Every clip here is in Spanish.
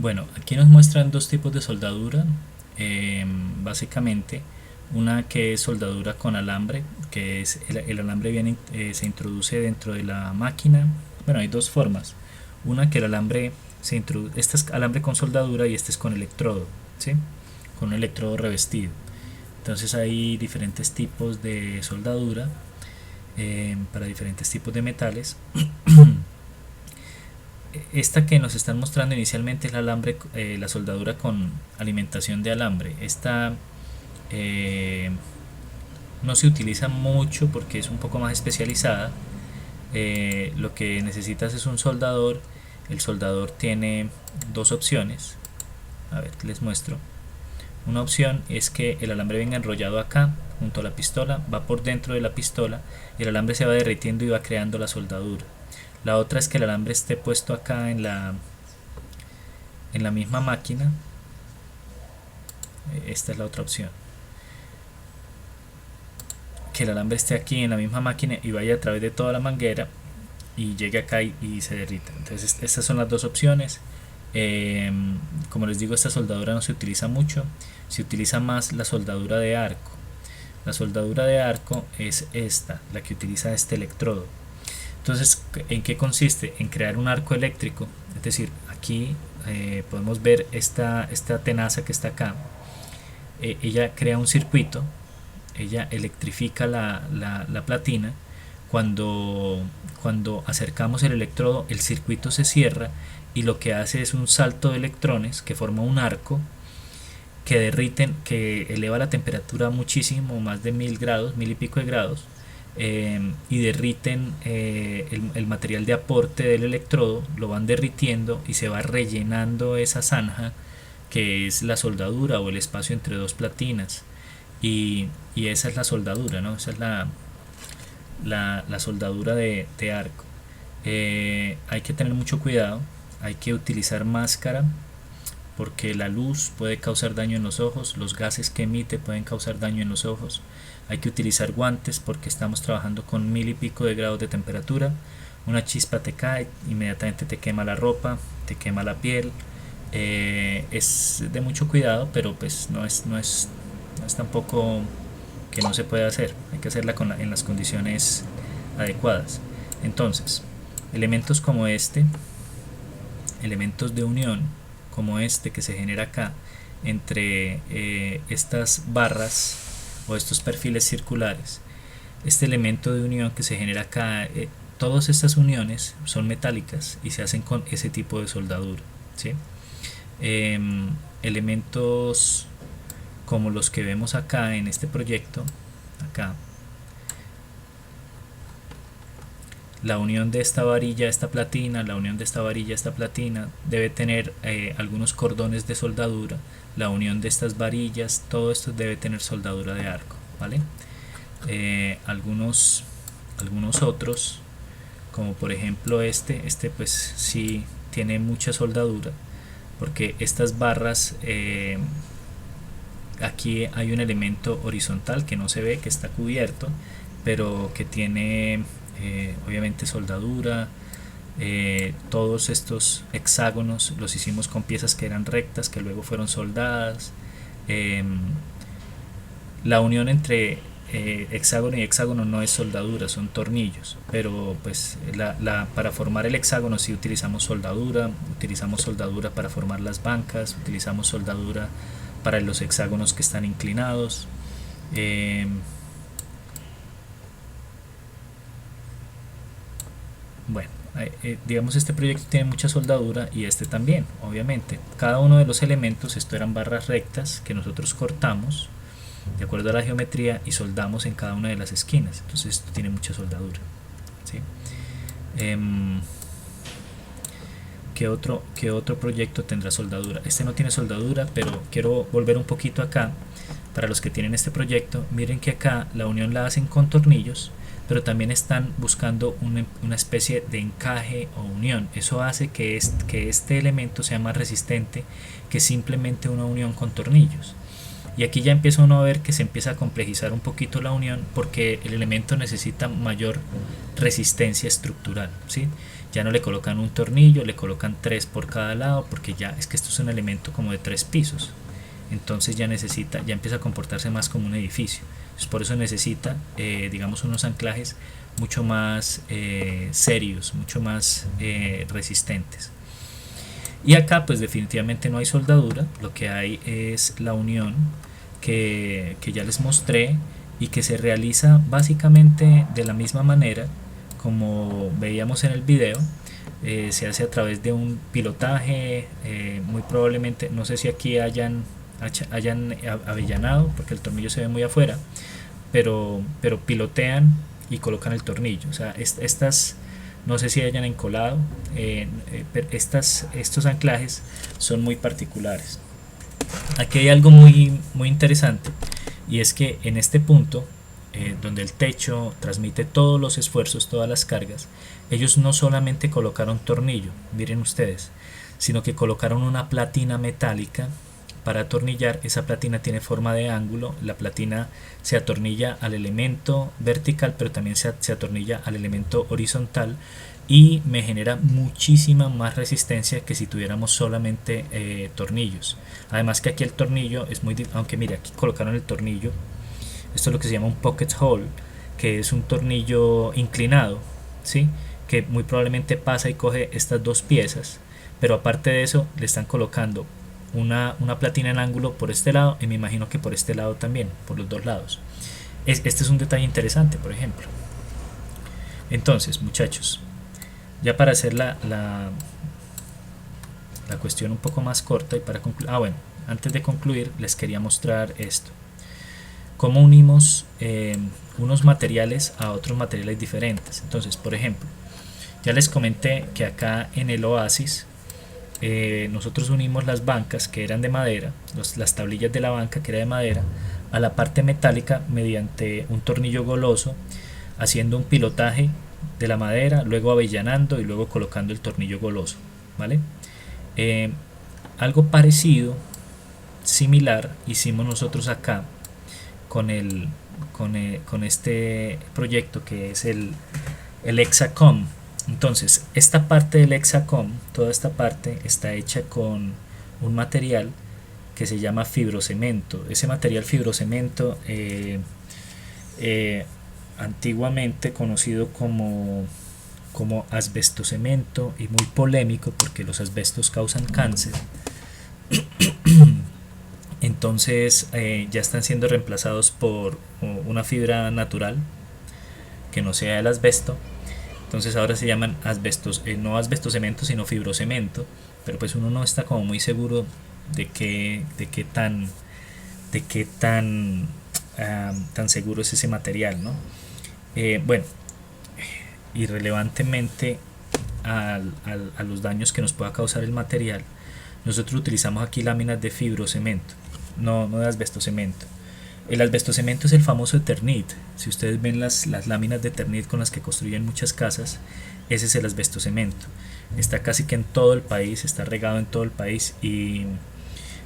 Bueno, aquí nos muestran dos tipos de soldadura. Básicamente, una que es soldadura con alambre, que es el alambre viene, se introduce dentro de la máquina. Bueno, hay dos formas. Una que el alambre se introduce, este es alambre con soldadura y este es con electrodo, ¿sí? Con un electrodo revestido. Entonces hay diferentes tipos de soldadura para diferentes tipos de metales. Esta que nos están mostrando inicialmente es el alambre, la soldadura con alimentación de alambre. Esta eh, no se utiliza mucho porque es un poco más especializada. Lo que necesitas es un soldador. El soldador tiene dos opciones. A ver, les muestro. Una opción es que el alambre venga enrollado acá junto a la pistola, va por dentro de la pistola y el alambre se va derritiendo y va creando la soldadura. La otra es que el alambre esté puesto acá en la misma máquina. Esta es la otra opción. Que el alambre esté aquí en la misma máquina y vaya a través de toda la manguera y llegue acá y se derrita. Entonces estas son las dos opciones. Como les digo, esta soldadura no se utiliza mucho, se utiliza más la soldadura de arco. La soldadura de arco es esta, la que utiliza este electrodo. Entonces, ¿en qué consiste? En crear un arco eléctrico. Es decir, aquí podemos ver esta tenaza que está acá. Ella crea un circuito, ella electrifica la platina. Cuando acercamos el electrodo, el circuito se cierra y lo que hace es un salto de electrones que forma un arco que derriten, que eleva la temperatura muchísimo, más de 1000 grados, 1000 y pico de grados, y derriten el material de aporte del electrodo, lo van derritiendo y se va rellenando esa zanja que es la soldadura o el espacio entre dos platinas. Y esa es la soldadura, ¿no? Esa es la soldadura de arco. Hay que tener mucho cuidado, hay que utilizar máscara porque la luz puede causar daño en los ojos, los gases que emite pueden causar daño en los ojos. Hay que utilizar guantes porque estamos trabajando con 1000 y pico de grados de temperatura. Una chispa te cae, inmediatamente te quema la ropa, te quema la piel. Es de mucho cuidado, pero pues no es tampoco que no se puede hacer. Hay que hacerla en las condiciones adecuadas. Entonces, elementos como este, elementos de unión como este que se genera acá entre estas barras o estos perfiles circulares, este elemento de unión que se genera acá, todas estas uniones son metálicas y se hacen con ese tipo de soldadura, ¿sí? Elementos como los que vemos acá en este proyecto, acá la unión de esta varilla a esta platina, la unión de esta varilla a esta platina debe tener algunos cordones de soldadura, la unión de estas varillas, todo esto debe tener soldadura de arco, ¿vale? Algunos otros, como por ejemplo este pues sí tiene mucha soldadura, porque estas barras, aquí hay un elemento horizontal que no se ve, que está cubierto, pero que tiene obviamente soldadura. Todos estos hexágonos los hicimos con piezas que eran rectas, que luego fueron soldadas. La unión entre hexágono y hexágono no es soldadura, son tornillos, pero pues para formar el hexágono sí utilizamos soldadura para formar las bancas, utilizamos soldadura para los hexágonos que están inclinados. Bueno, digamos, este proyecto tiene mucha soldadura y este también, obviamente. Cada uno de los elementos, esto eran barras rectas que nosotros cortamos de acuerdo a la geometría y soldamos en cada una de las esquinas. Entonces esto tiene mucha soldadura, ¿sí? ¿Qué otro proyecto tendrá soldadura? Este no tiene soldadura, pero quiero volver un poquito acá. Para los que tienen este proyecto, miren que acá la unión la hacen con tornillos, pero también están buscando una especie de encaje o unión. Eso hace que este elemento sea más resistente que simplemente una unión con tornillos. Y aquí ya empieza uno a ver que se empieza a complejizar un poquito la unión porque el elemento necesita mayor resistencia estructural, ¿sí? Ya no le colocan un tornillo, le colocan 3 por cada lado, porque ya es que esto es un elemento como de 3 pisos. Entonces ya necesita, ya empieza a comportarse más como un edificio. Entonces por eso necesita, digamos, unos anclajes mucho más serios, mucho más resistentes. Y acá pues definitivamente no hay soldadura, lo que hay es la unión que ya les mostré y que se realiza básicamente de la misma manera como veíamos en el video. Se hace a través de un pilotaje, muy probablemente, no sé si aquí hayan avellanado porque el tornillo se ve muy afuera, pero pilotean y colocan el tornillo. O sea, estas no sé si hayan encolado, pero estos anclajes son muy particulares. Aquí hay algo muy interesante, y es que en este punto, donde el techo transmite todos los esfuerzos, todas las cargas, ellos no solamente colocaron tornillo, miren ustedes, sino que colocaron una platina metálica para atornillar. Esa platina tiene forma de ángulo, la platina se atornilla al elemento vertical, pero también se atornilla al elemento horizontal, y me genera muchísima más resistencia que si tuviéramos solamente tornillos. Además que aquí el tornillo es muy, aunque mire, aquí colocaron el tornillo, esto es lo que se llama un pocket hole, que es un tornillo inclinado, ¿sí? Que muy probablemente pasa y coge estas dos piezas, pero aparte de eso le están colocando una platina en ángulo por este lado, y me imagino que por este lado también, por los dos lados. Este es un detalle interesante, por ejemplo. Entonces, muchachos, ya para hacer la cuestión un poco más corta y para concluir, bueno, antes de concluir les quería mostrar esto. Cómo unimos unos materiales a otros materiales diferentes. Entonces, por ejemplo, ya les comenté que acá en el Oasis nosotros unimos las bancas que eran de madera, las tablillas de la banca que era de madera, a la parte metálica mediante un tornillo goloso, haciendo un pilotaje de la madera, luego avellanando y luego colocando el tornillo goloso, ¿vale? Algo parecido, similar, hicimos nosotros acá con este proyecto que es el Hexacom. Entonces, esta parte del Hexacom, toda esta parte está hecha con un material que se llama fibrocemento. Ese material fibrocemento, antiguamente conocido como asbestocemento, y muy polémico porque los asbestos causan cáncer. Entonces ya están siendo reemplazados por una fibra natural que no sea el asbesto. Entonces ahora se llaman no asbestocemento sino fibrocemento, pero pues uno no está como muy seguro de qué tan seguro es ese material, ¿no? Bueno, irrelevantemente a los daños que nos pueda causar el material, nosotros utilizamos aquí láminas de fibrocemento, no de asbestocemento. El asbestocemento es el famoso Eternit. Si ustedes ven las láminas de Eternit con las que construyen muchas casas, ese es el asbestocemento. Está casi que en todo el país, está regado en todo el país, y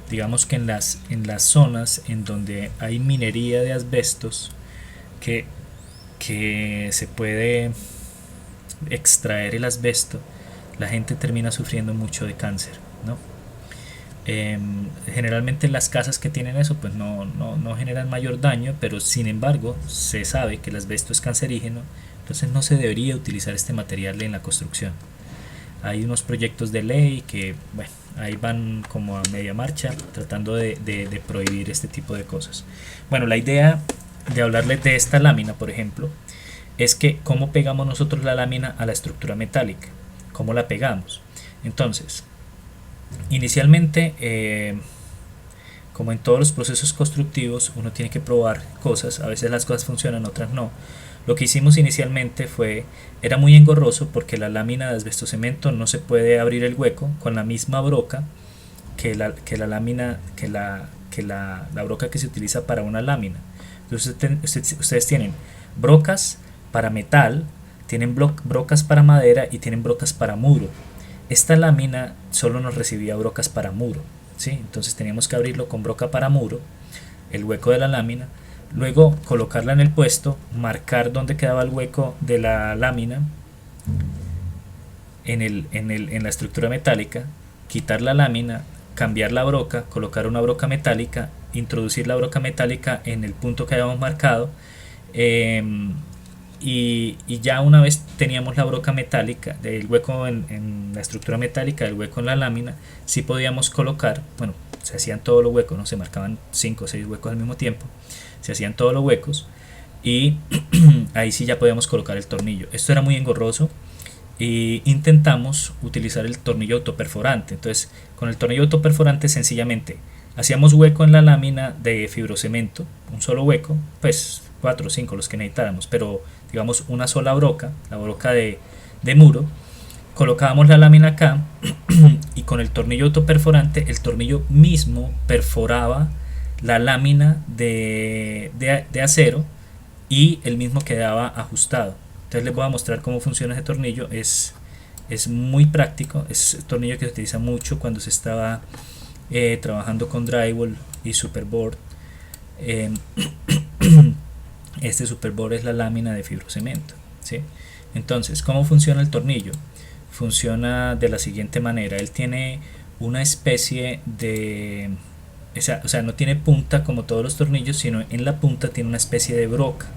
digamos que en las zonas en donde hay minería de asbestos que se puede extraer el asbesto, la gente termina sufriendo mucho de cáncer, ¿no? Generalmente las casas que tienen eso pues no generan mayor daño, pero sin embargo se sabe que el asbesto es cancerígeno, entonces no se debería utilizar este material en la construcción. Hay unos proyectos de ley que, bueno, ahí van como a media marcha tratando de prohibir este tipo de cosas. Bueno, la idea de hablarles de esta lámina, por ejemplo, es que cómo pegamos nosotros la lámina a la estructura metálica, cómo la pegamos. Entonces, inicialmente, como en todos los procesos constructivos, uno tiene que probar cosas. A veces las cosas funcionan, otras no. Lo que hicimos inicialmente era muy engorroso porque la lámina de asbestocemento no se puede abrir el hueco con la misma broca que la broca que se utiliza para una lámina. Entonces ustedes tienen brocas para metal, tienen brocas para madera y tienen brocas para muro. Esta lámina solo nos recibía brocas para muro, ¿sí? Entonces teníamos que abrirlo con broca para muro, el hueco de la lámina, luego colocarla en el puesto, marcar dónde quedaba el hueco de la lámina, en la estructura metálica, quitar la lámina, cambiar la broca, colocar una broca metálica, introducir la broca metálica en el punto que habíamos marcado, eh, y ya una vez teníamos la broca metálica, el hueco en la estructura metálica, el hueco en la lámina, sí podíamos colocar, bueno, se hacían todos los huecos, no se marcaban 5 o 6 huecos al mismo tiempo, se hacían todos los huecos y ahí sí ya podíamos colocar el tornillo. Esto era muy engorroso y intentamos utilizar el tornillo autoperforante. Entonces, con el tornillo autoperforante sencillamente hacíamos hueco en la lámina de fibrocemento, un solo hueco, pues 4 o 5 los que necesitáramos, pero digamos una sola broca, la broca de muro, colocábamos la lámina acá y con el tornillo autoperforante, el tornillo mismo perforaba la lámina de acero y el mismo quedaba ajustado. Entonces les voy a mostrar cómo funciona ese tornillo. Es muy práctico, es un tornillo que se utiliza mucho cuando se estaba trabajando con drywall y superboard. Este superboard es la lámina de fibrocemento, ¿sí? Entonces, ¿cómo funciona el tornillo? Funciona de la siguiente manera. Él tiene una especie de... O sea, no tiene punta como todos los tornillos, sino en la punta tiene una especie de broca.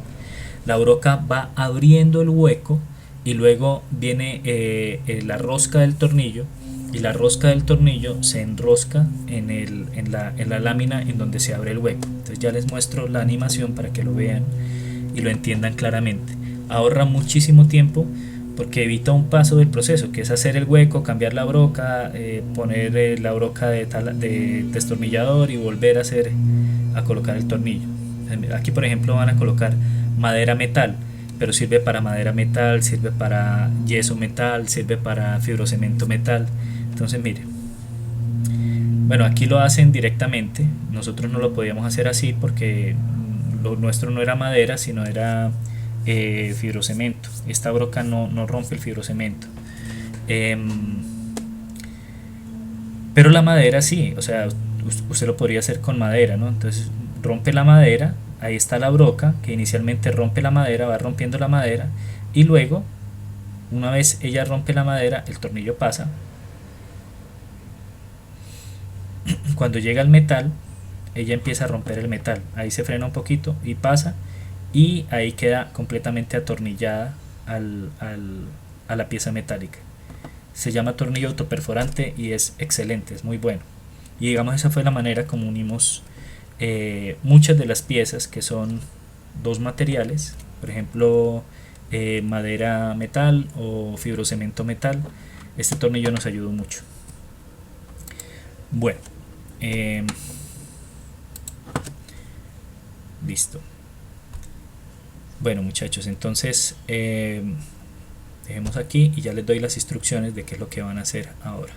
La broca va abriendo el hueco y luego viene la rosca del tornillo, y la rosca del tornillo se enrosca en la lámina en donde se abre el hueco. Entonces ya les muestro la animación para que lo vean y lo entiendan claramente. Ahorra muchísimo tiempo porque evita un paso del proceso, que es hacer el hueco, cambiar la broca, poner la broca de destornillador y volver a colocar el tornillo. Aquí por ejemplo van a colocar madera metal, pero sirve para madera metal, sirve para yeso metal, sirve para fibrocemento metal. Entonces mire, bueno, aquí lo hacen directamente, nosotros no lo podíamos hacer así porque lo nuestro no era madera, sino era fibrocemento. Esta broca no rompe el fibrocemento, pero la madera sí, o sea, usted lo podría hacer con madera, ¿no? Entonces rompe la madera, ahí está la broca que inicialmente rompe la madera, va rompiendo la madera y luego, una vez ella rompe la madera, el tornillo pasa. Cuando llega al metal, ella empieza a romper el metal, ahí se frena un poquito y pasa, y ahí queda completamente atornillada a la pieza metálica. Se llama tornillo autoperforante y es excelente, es muy bueno. Y digamos, esa fue la manera como unimos muchas de las piezas, que son dos materiales, por ejemplo madera metal o fibrocemento metal. Este tornillo nos ayudó mucho. Bueno, listo. Bueno muchachos, entonces dejemos aquí y ya les doy las instrucciones de qué es lo que van a hacer ahora.